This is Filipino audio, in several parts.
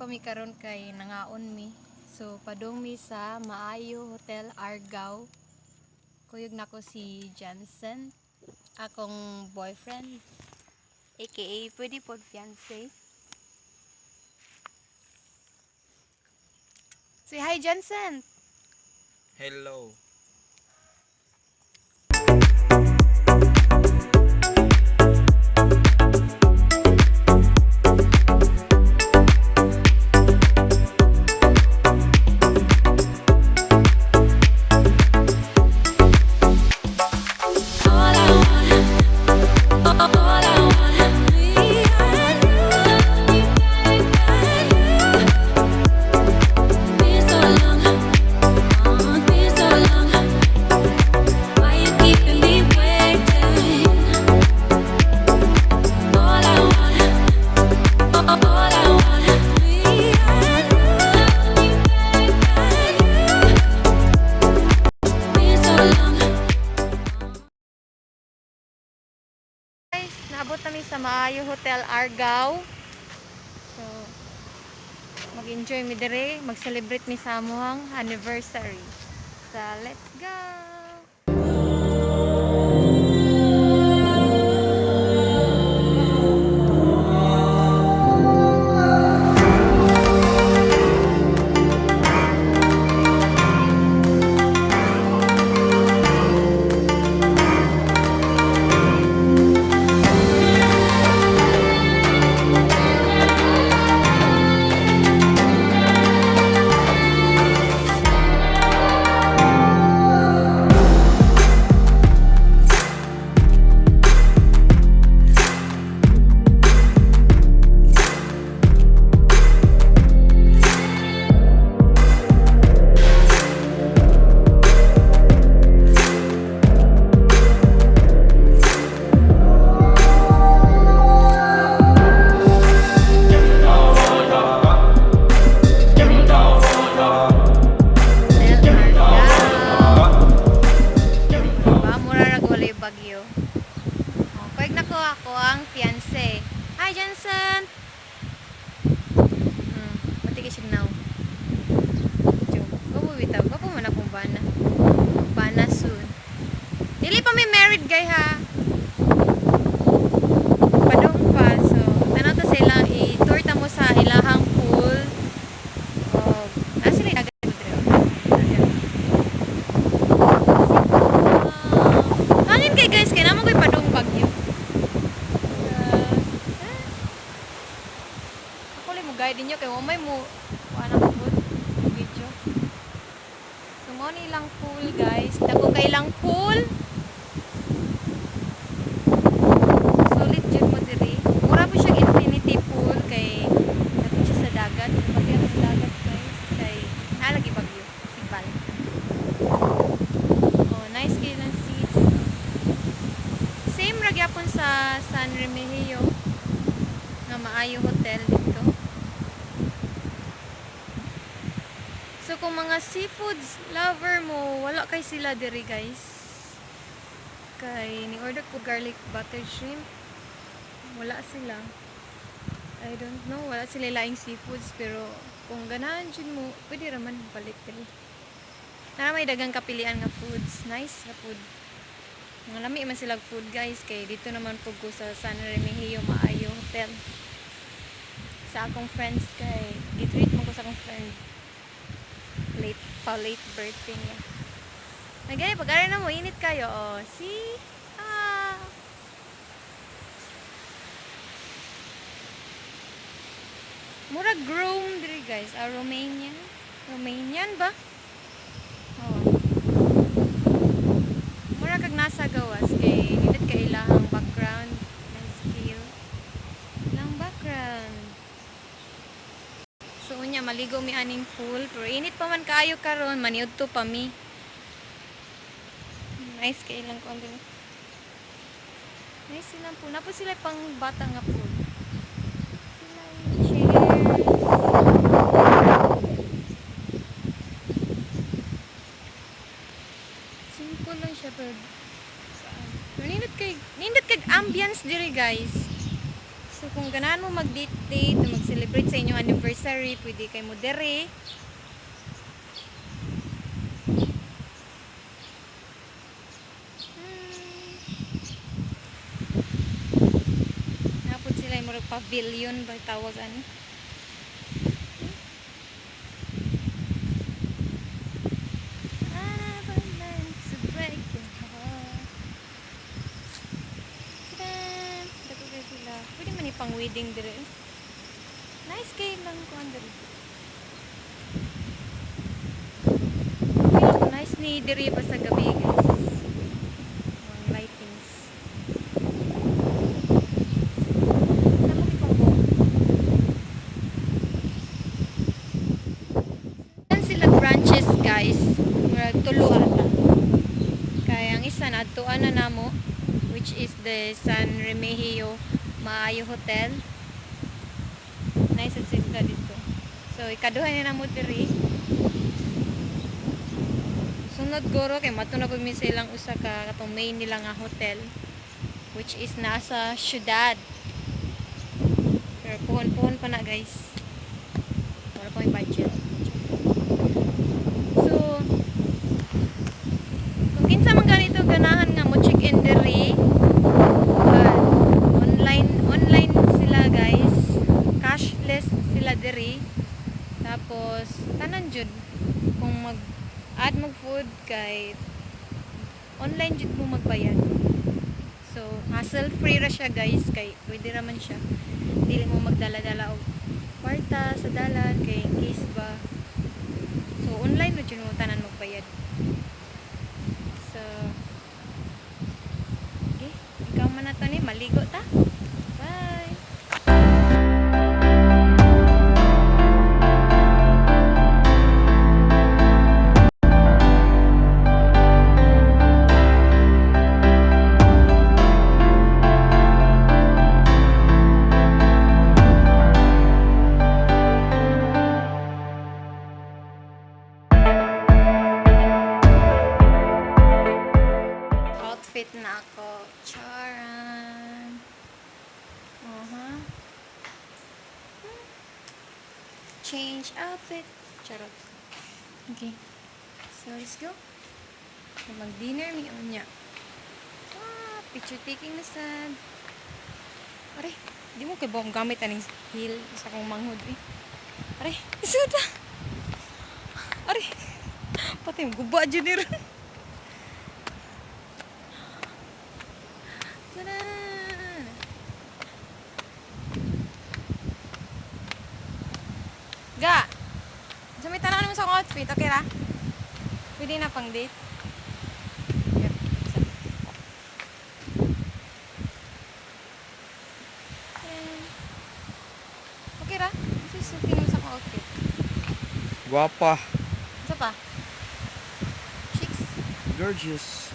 Kami karon kay nangaon mi. So padung mi sa MAAYO Hotel ARGAO. Kuyog nako si Johnson, akong boyfriend, aka pwede pod fiancé. Say hi Johnson. Hello. Naabot kami sa MAAYO Hotel ARGAO. So, mag-enjoy mi dire, mag-celebrate mi sa amuhang anniversary. So, let's go! Bagyo. Oh, pwede na ko ako ang fiancé. Hi, Johnson! Mati ka siya now. Gapo bitaw. Gapo man akong bana. Bana soon. Dili pa may married guy ha. Padong pa. So, ano to sila? I-tour ta mo sa ilahang pool. Oh, sila yung agad. Kay guys, kaya naman ko'y padong bagyo. Ako lang mo guide ninyo, kaya mamay mo wala ko po video. So, mo nilang pool guys. Dako kay lang pool. Solid dyan mo diri. Mura po siyang infinity pool kay dako siya sa dagat. Pati ang dagat guys. Kay nalagi bagyo. Sipal. Oh, nice kayo ng seats. Same ra gyapon sa San Remigio nga MAAYO Hotel dito. So kung mga seafoods lover mo, wala kay sila diri guys. Kay ni order ko garlic butter shrimp. Wala sila. I don't know, wala sila laing seafoods pero kung ganahan jud mo, pwede ra man balik diri. Nara may dagang kapilian nga foods, nice nga food. Mga lami man sila food guys kay dito naman po ko sa San Remigio MAAYO Hotel sa akong friends kay gitreat mo ko sa akong friend late birthday niya. Nagani pag-aral na mo init kayo oh see mura groom diri guys Romanian ba oh mura kag nasa gawas mi aning pool. Pero init pa man kaayo karon, maniud to pa mi. Nice kay lang ko din. Nice silang pool. Napo sila pang bata nga pool. Sila yung chairs. Simple lang siya pero nindot kay ambience diri guys. So kung ganahan mo mag-date-date, mag-celebrate sa inyong anniversary, pwede kay mo dere. Napod sila yung murag pavilion ba tawag ani. Pwede man pang wedding dire. Nice kay lang ko andre. Nice ni dire pa sa gabi guys. Ang lightings. Sa mo kong yan sila branches guys. Murag tulo ata. Kaya ang isa na adtuan na namo which is the San Remigio MAAYO Hotel. Nice at sila dito. So, ikaduha na mo diri. Sunod goro kay mato na pag mi sa ilang usa ka katong main nila nga hotel which is nasa syudad. Pero puhon-puhon pa na guys. Wala pa may budget. So, kung kinsa man ganito ganahan nga mo check in diri, online sila guys, cashless sila diri. Tapos tanan jud kung mag-add mag food kay online jud mo magbayad. So hassle free ra siya guys kay pwede ra man siya. Dili mo magdala-dala og kwarta sa dalan kay in case ba. So online jud mo tanan magbayad. So okay, ikaw man na to ni maligo ta. Bye. Outfit na ako. Charan. Change outfit. Charot. Okay. So, let's go. Mag-dinner mi unya. Picture taking na sad. Are, di mo kay bawang gamit aning heel sa kong manghod eh. Are, isod na. Are, pati yung guba dyan nila. Ga! So may tanong naman sa akong outfit, okay ra? Pwede na pang date? Yep. Okay ra? Kasi suking naman sa akong outfit. Guapa. Isa pa? Chicks? Gorgeous.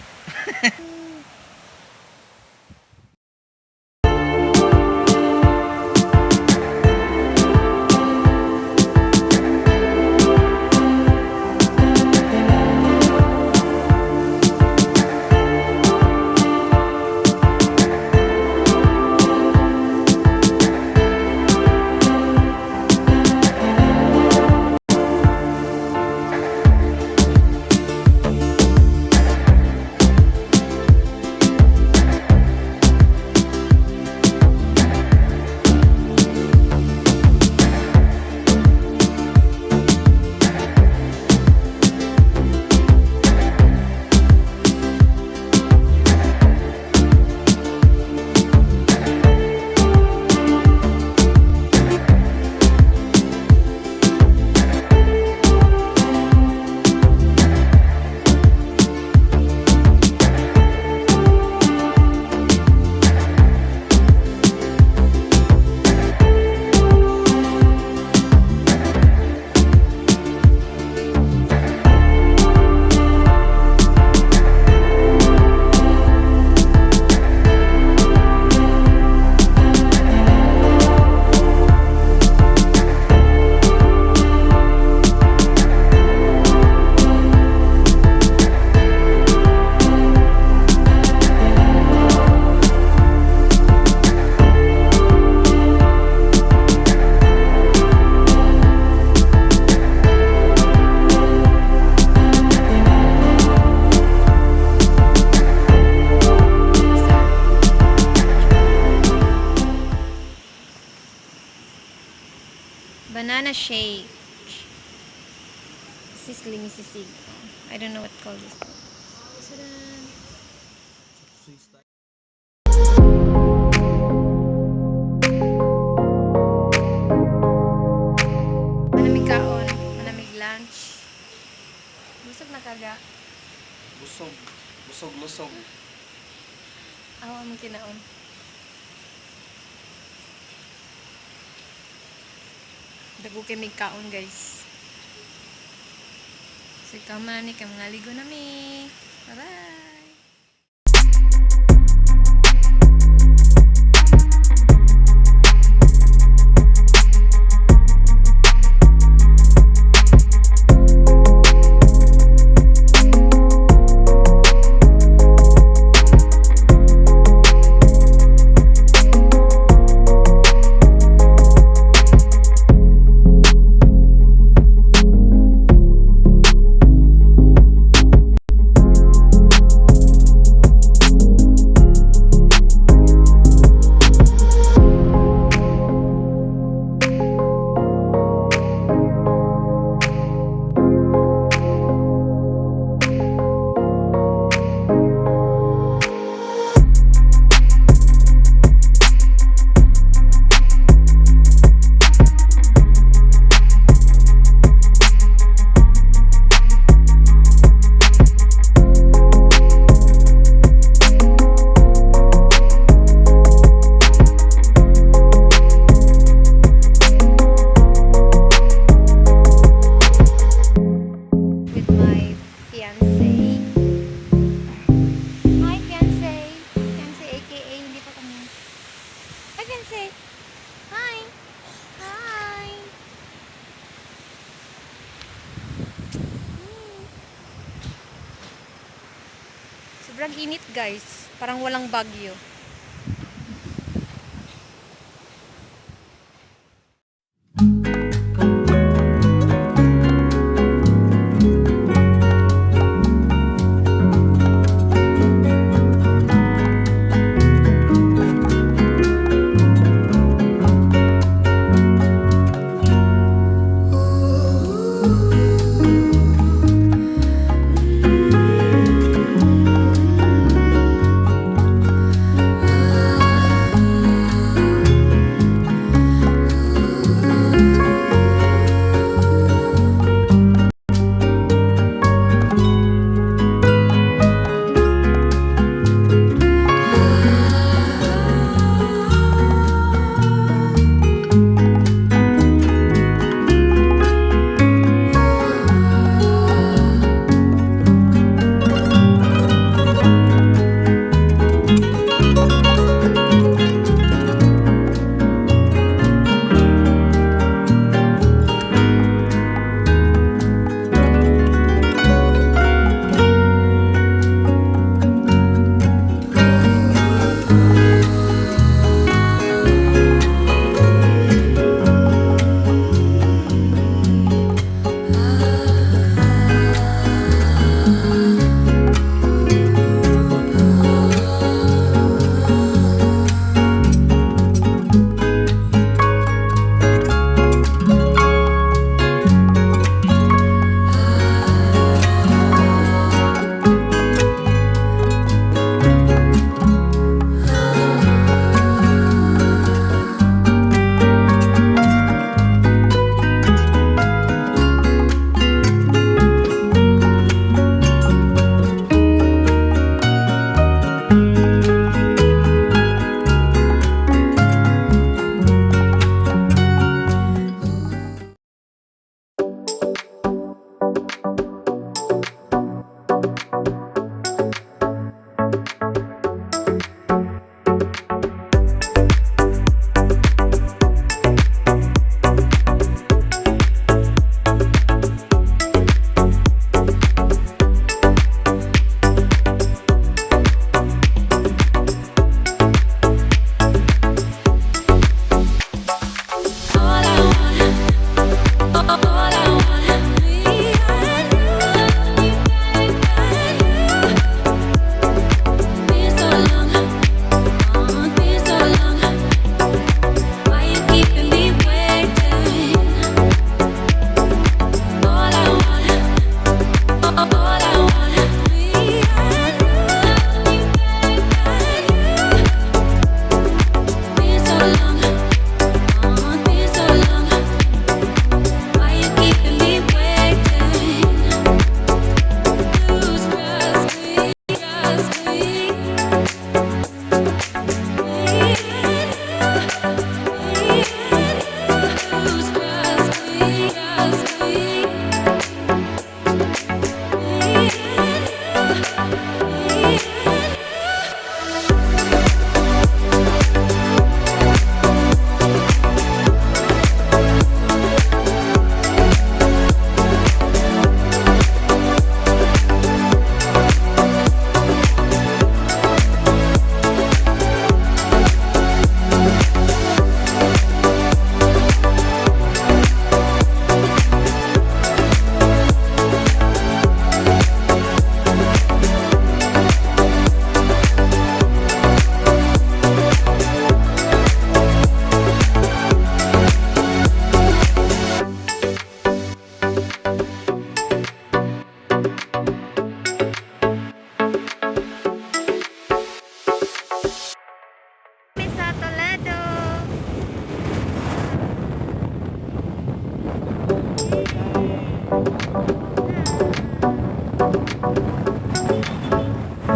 banana shake. Sisling sisig. I don't know what to call this. Ta-da! Manamig kaon, manamig lunch. Busog na kaga. Busog. Busog lusog. Awa mo kinaon. Dago kay mig kaon, guys. So, kama ni kam ngaligo na mi. Bye-bye! Sobrang init, guys. Parang walang bagyo.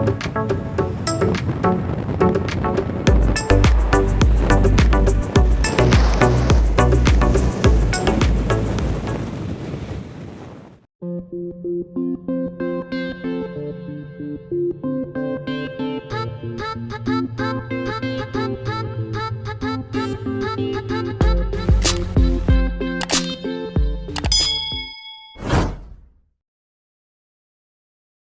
Bye.